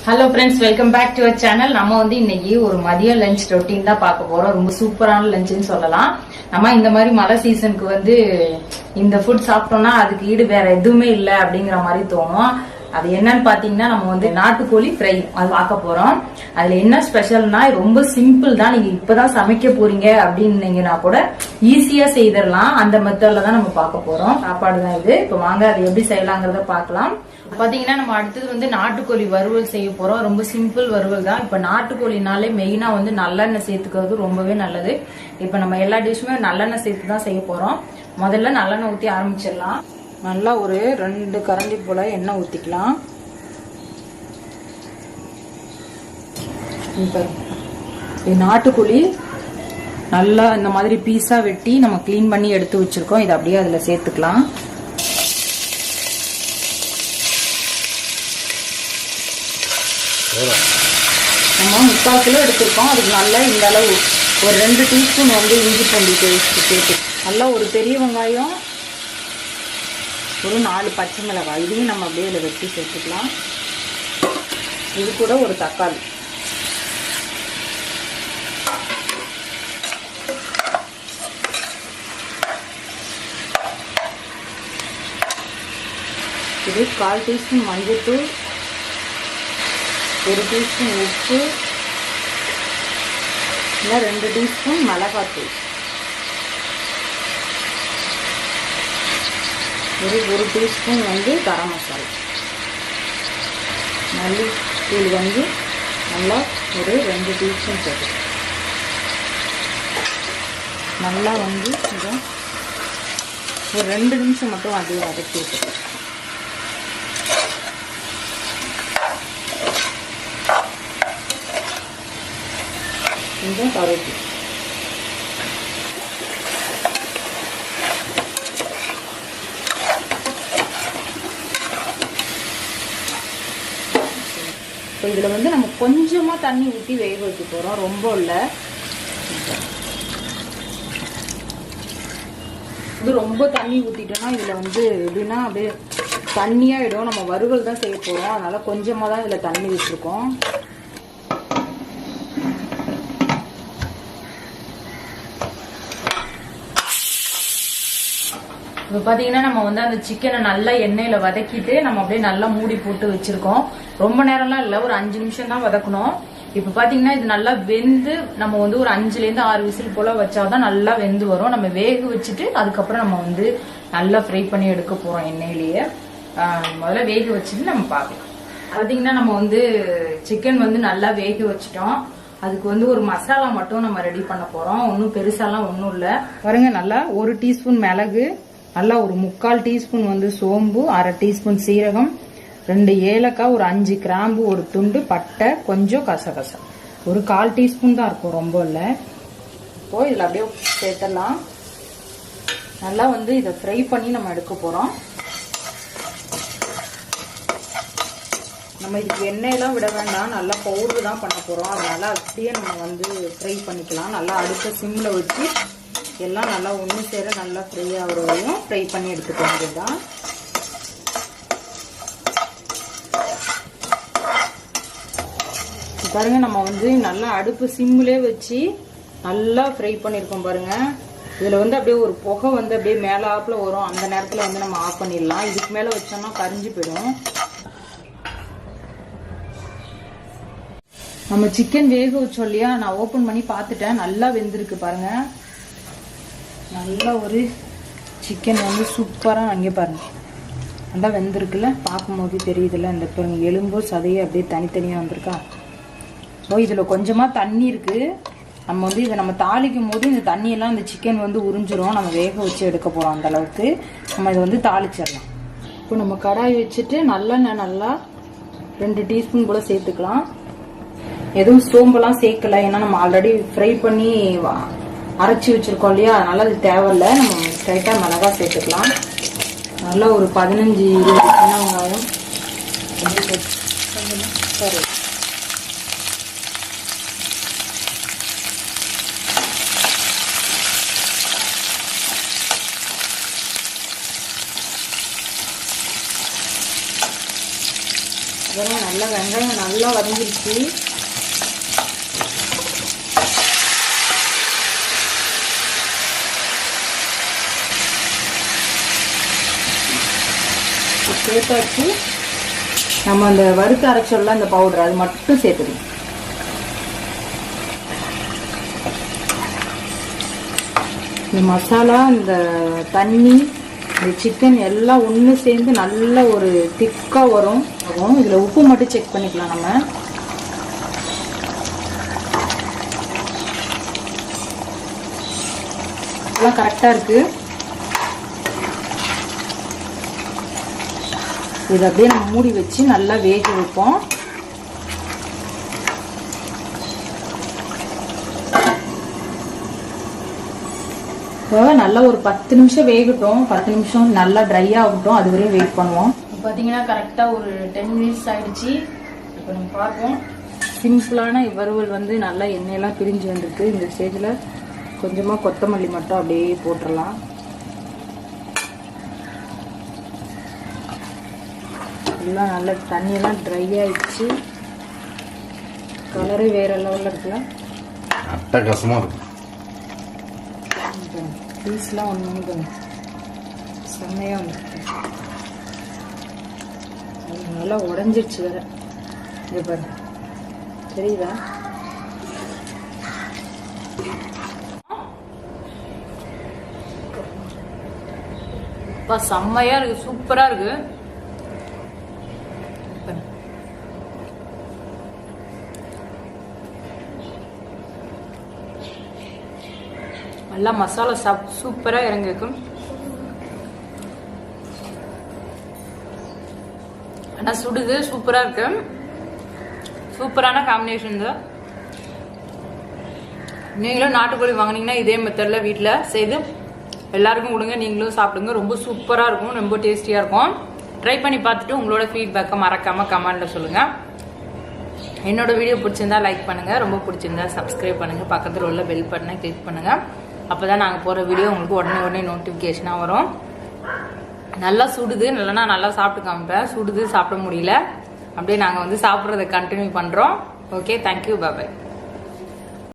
Hello friends, welcome back to our channel. நம்ம வந்து இன்னைக்கு ஒரு மதிய லஞ்ச் ரொட்டீன் தான் பார்க்க போறோம். ரொம்ப சூப்பரான லஞ்சுன்னு சொல்லலாம். நம்ம இந்த மாதிரி மழை சீசனுக்கு வந்து இந்த ஃபுட் சாப்பிட்டோம்னா அதுக்கு ஈடு வேற எதுவுமே இல்லை அப்படிங்கிற மாதிரி தோணும். அது என்னன்னு பாத்தீங்கன்னா, நம்ம வந்து நாட்டுக்கோழி ஃப்ரை அது பார்க்க போறோம். அதுல என்ன ஸ்பெஷல்னா ரொம்ப சிம்பிள் தான். நீங்க இப்பதான் சமைக்க போறீங்க அப்படின்னீங்கன்னா கூட ஈஸியா செய்திடலாம். அந்த மெத்தட்ல தான் நம்ம பார்க்க போறோம். சாப்பாடு தான் இது. இப்ப வாங்க அது எப்படி செய்யலாங்கிறத பார்க்கலாம். பாத்தீங்கன்னா நம்ம அடுத்தது வந்து நாட்டுக்கோழி வறுவல் செய்ய போறோம். ரொம்ப சிம்பிள் வறுவல் தான். இப்ப நாட்டுக்கோழினாலே மெயினா வந்து நல்லெண்ணெய் சேர்த்துக்கிறது ரொம்பவே நல்லது. இப்ப நம்ம எல்லா டிஷ்ஷுமே நல்லெண்ணெய் சேர்த்து தான் செய்ய போறோம். முதல்ல நல்லெண்ணெய் ஊற்றி ஆரம்பிச்சிடலாம். நல்லா ஒரு 2 கரண்டி போல எண்ணெய் ஊற்றிக்கலாம். நாட்டுக்கோழி நல்லா இந்த மாதிரி பீஸா வெட்டி நம்ம கிளீன் பண்ணி எடுத்து வச்சிருக்கோம். இதை அப்படியே அதுல சேர்த்துக்கலாம். நம்ம 3/4 கிலோ எடுத்திருக்கோம். அதுக்கு நல்லா இந்த அளவு ஒரு 2 டீஸ்பூன் வந்து இஞ்சி பூண்டு பேஸ்ட் சேர்த்து நல்லா ஒரு பெரிய வெங்காயம், ஒரு 4 பச்சை மிளகாய் இதையும் நம்ம அப்படியே இதில் வெட்டி சேர்த்துக்கலாம். இது கூட ஒரு தக்காளி, இது 1/4 டீஸ்பூன் மஞ்சள்தூள், 1 டீஸ்பூன் உப்பு, இல்லை 2 டீஸ்பூன் மிளகாத்தூள், ஒரு டீஸ்பூன் வந்து கரம் மசாலா, மல்லித்தூள் வந்து நல்லா ஒரு 2 டீஸ்பூன் போட்டு நல்லா வந்து இதை ஒரு 2 நிமிஷம் மட்டும் அப்படியே வதக்கி விட்டு கொஞ்சம் கருவேப்பிலை. இப்போ இதில் வந்து நம்ம கொஞ்சமாக தண்ணி ஊற்றி வேக வைக்க போகிறோம். ரொம்ப இல்லை. இது ரொம்ப தண்ணி ஊற்றிட்டோம்னா இதில் வந்து எப்படின்னா அப்படியே தண்ணியாகிடும். நம்ம வறுவல் தான் செய்ய போகிறோம். அதனால் கொஞ்சமாக தான் இதில் தண்ணி விட்டுருக்கோம். இப்போ பார்த்தீங்கன்னா நம்ம வந்து அந்த சிக்கனை நல்லா எண்ணெயில் வதக்கிட்டு நம்ம அப்படியே நல்லா மூடி போட்டு வச்சிருக்கோம். ரொம்ப நேரம்லாம் இல்லை, ஒரு 5 நிமிஷம் தான் வதக்கணும். இப்போ பார்த்தீங்கன்னா இது நல்லா வெந்து நம்ம வந்து ஒரு 5லேருந்து 6 விசில் போல வச்சாதான் நல்லா வெந்து வரும். நம்ம வேக வச்சுட்டு அதுக்கப்புறம் நம்ம வந்து நல்லா ஃப்ரை பண்ணி எடுக்க போகிறோம் எண்ணெயிலேயே. முதல்ல வேக வச்சுட்டு நம்ம பார்க்கலாம். பார்த்தீங்கன்னா நம்ம வந்து சிக்கன் வந்து நல்லா வேக வச்சுட்டோம். அதுக்கு வந்து ஒரு மசாலா மட்டும் நம்ம ரெடி பண்ண போகிறோம். ஒன்றும் பெருசாலாம் ஒன்றும் இல்லை. பாருங்க, நல்லா 1 டீஸ்பூன் மிளகு, நல்லா ஒரு 3/4 டீஸ்பூன் வந்து சோம்பு, 1/2 டீஸ்பூன் சீரகம், 2 ஏலக்காய், ஒரு 5 கிராம்பு, ஒரு துண்டு பட்டை, கொஞ்சம் கசகசா, ஒரு 1/4 டீஸ்பூன் தான் இருக்கும், ரொம்ப இல்லை. இப்போ இதில் அப்படியே சேர்த்தலாம். நல்லா வந்து இதை ஃப்ரை பண்ணி நம்ம எடுக்க போகிறோம். நம்ம இதுக்கு எண்ணெயெல்லாம் விட வேண்டாம், நல்லா பவுட்ரு தான் பண்ண போகிறோம். அதனால அப்படியே நம்ம வந்து ஃப்ரை பண்ணிக்கலாம். நல்லா அடுத்த சிம்மில் வச்சு எல்லாம் நல்லா ஒன்று சேர நல்லா ஃப்ரை ஆகிற வரையும் ஃப்ரை பண்ணி எடுத்துக்க வேண்டியதுதான். பாருங்க, நம்ம வந்து நல்லா அடுப்பு சிம்மிலே வச்சு நல்லா ஃப்ரை பண்ணியிருக்கோம். பாருங்க, இதில் வந்து அப்படியே ஒரு புகை வந்து அப்படியே மேலே ஆப்பில் வரும். அந்த நேரத்தில் வந்து நம்ம ஆஃப் பண்ணிடலாம். இதுக்கு மேலே வச்சோம்னா கரிஞ்சு போயிடும். நம்ம சிக்கன் வேக வச்சோம் இல்லையா, நான் ஓப்பன் பண்ணி பார்த்துட்டேன். நல்லா வெந்திருக்கு பாருங்க. நல்லா ஒரு சிக்கன் வந்து சூப்பராக அங்கே பாருங்க நல்லா வெந்திருக்குல்ல, பார்க்கும்போது தெரியுதுல்ல. இந்த பாருங்க, எலும்போ சதையை அப்படியே தனித்தனியாக வந்திருக்கா. ஸோ இதில் கொஞ்சமாக தண்ணி இருக்குது. நம்ம வந்து இதை நம்ம தாளிக்கும் போது இந்த தண்ணியெல்லாம் இந்த சிக்கன் வந்து உறிஞ்சிரும். நம்ம வேக வச்சு எடுக்க போகிறோம். அந்த அளவுக்கு நம்ம இதை வந்து தாளிச்சிடலாம். இப்போ நம்ம கடாய் வச்சுட்டு நல்லெண்ணெய் நல்லா 2 டீஸ்பூன் போல் சேர்த்துக்கலாம். எதுவும் சோம்பெல்லாம் சேர்க்கல, ஏன்னா நம்ம ஆல்ரெடி ஃப்ரை பண்ணி அரைச்சி வச்சிருக்கோம் இல்லையா, அதனால அது தேவையில்லை. நம்ம ஸ்ட்ரைட்டாக மிளகாய் சேர்த்துக்கலாம். நல்லா ஒரு 15-20 சின்ன வெங்காயம், சரி, இதெல்லாம் நல்லா வெங்காயம் நல்லா வதங்கிருச்சு. சேர்த்தாச்சு. நம்ம அந்த வறுத்து அரைச்சோம்ல அந்த பவுடர், அது மட்டும் சேர்த்துக்கணும். இந்த மசாலா, இந்த தண்ணி, இந்த சிக்கன் எல்லாம் ஒன்று சேர்ந்து நல்ல ஒரு திக்காக வரும். இதில் உப்பு மட்டும் செக் பண்ணிக்கலாம். நம்ம எல்லாம் கரெக்டாக இருக்கு. இதை அப்படியே நம்ம மூடி வச்சு நல்லா வேக வைப்போம். நல்லா ஒரு 10 நிமிஷம் வேகட்டும். 10 நிமிஷம் நல்லா ட்ரை ஆகட்டும். அது வரையும் வெயிட் பண்ணுவோம். பார்த்தீங்கன்னா கரெக்டாக ஒரு 10 மினிட்ஸ் ஆயிடுச்சு. இப்போ நம்ம பார்ப்போம். சிம்பிளான வறுவல் வந்து நல்லா எண்ணெயெல்லாம் பிரிஞ்சு வந்துருக்கு. இந்த ஸ்டேஜில் கொஞ்சமாக கொத்தமல்லி மட்டும் அப்படியே போட்டுடலாம். எல்லாம் நல்லா தண்ணியெல்லாம் ட்ரை ஆயிடுச்சு. கலரே வேற லெவலில் இருக்குல்ல, அட்டகாசமாக இருக்கு. பீஸ்லாம் ஒன்று செம்மையாக வந்துருக்கு. அது நல்லா உடஞ்சிருச்சு வேற. இது பாரு, தெரியுதா? செம்மையா இருக்கு, சூப்பரா இருக்கு. நல்லா மசாலா சூப்பரா இறங்கிருக்கும். ஆனா சுடுது, சூப்பரா இருக்கு. சூப்பரான காம்பினேஷன் தான். நீங்களும் நாட்டுக்கோழி வாங்கினீங்கன்னா இதே மெத்தட்ல வீட்டில் செய்து எல்லாருக்கும் கொடுங்க. நீங்களும் சாப்பிடுங்க. ரொம்ப சூப்பரா இருக்கும், ரொம்ப டேஸ்டியா இருக்கும். ட்ரை பண்ணி பார்த்துட்டு உங்களோட ஃபீட்பேக்கை மறக்காம கமெண்ட்ல சொல்லுங்க. என்னோட வீடியோ பிடிச்சிருந்தா லைக் பண்ணுங்க, ரொம்ப பிடிச்சிருந்தா சப்ஸ்கிரைப் பண்ணுங்க, பக்கத்தில் உள்ள பெல் பட்டனை கிளிக் பண்ணுங்க. அப்போதான் நாங்கள் போகிற வீடியோ உங்களுக்கு உடனே நோட்டிஃபிகேஷனாக வரும். நல்லா சுடுது, நல்லா சாப்பிட்டு காமிப்பேன். சுடுது, சாப்பிட முடியல. அப்படியே நாங்கள் வந்து சாப்பிட்றத கண்டினியூ பண்ணுறோம். ஓகே, தேங்க்யூ, பாய்.